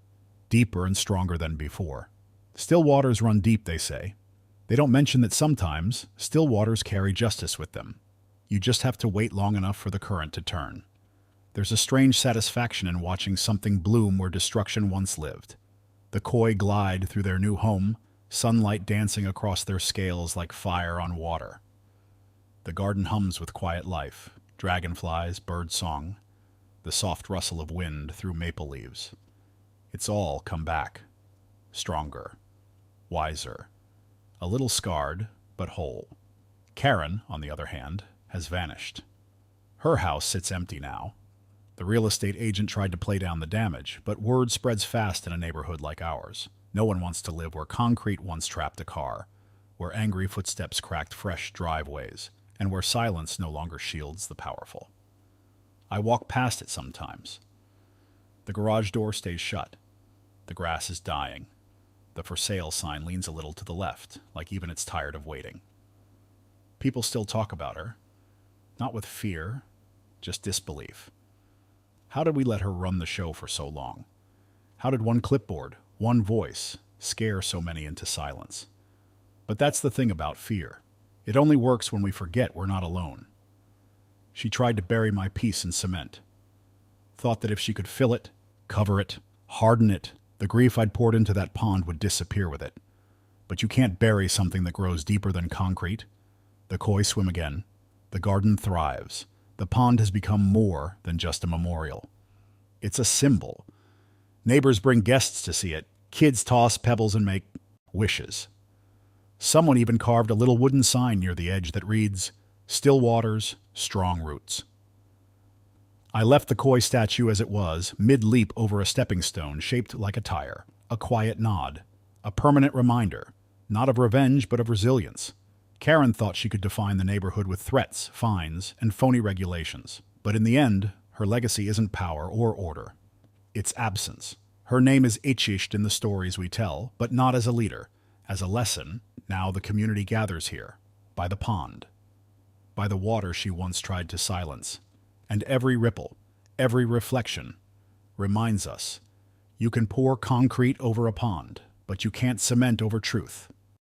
deeper and stronger than before. Still waters run deep, they say. They don't mention that sometimes still waters carry justice with them. You just have to wait long enough for the current to turn. There's a strange satisfaction in watching something bloom where destruction once lived. The koi glide through their new home, sunlight dancing across their scales like fire on water. The garden hums with quiet life, dragonflies, bird song, the soft rustle of wind through maple leaves. It's all come back, stronger, wiser, a little scarred, but whole. Karen, on the other hand, has vanished. Her house sits empty now. The real estate agent tried to play down the damage, but word spreads fast in a neighborhood like ours. No one wants to live where concrete once trapped a car, where angry footsteps cracked fresh driveways, and where silence no longer shields the powerful. I walk past it sometimes. The garage door stays shut. The grass is dying. The for sale sign leans a little to the left, like even it's tired of waiting. People still talk about her, not with fear, just disbelief. How did we let her run the show for so long? How did one clipboard, one voice, scare so many into silence? But that's the thing about fear. It only works when we forget we're not alone. She tried to bury my peace in cement. Thought that if she could fill it, cover it, harden it, the grief I'd poured into that pond would disappear with it. But you can't bury something that grows deeper than concrete. The koi swim again. The garden thrives. The pond has become more than just a memorial. It's a symbol. Neighbors bring guests to see it. Kids toss pebbles and make wishes. Someone even carved a little wooden sign near the edge that reads, "Still waters, strong roots." I left the koi statue as it was, mid-leap over a stepping stone shaped like a tire. A quiet nod. A permanent reminder, not of revenge but of resilience. Karen thought she could define the neighborhood with threats, fines, and phony regulations. But in the end, her legacy isn't power or order. It's absence. Her name is etched in the stories we tell, but not as a leader. As a lesson, now the community gathers here, by the pond, by the water she once tried to silence. And every ripple, every reflection, reminds us, you can pour concrete over a pond, but you can't cement over truth.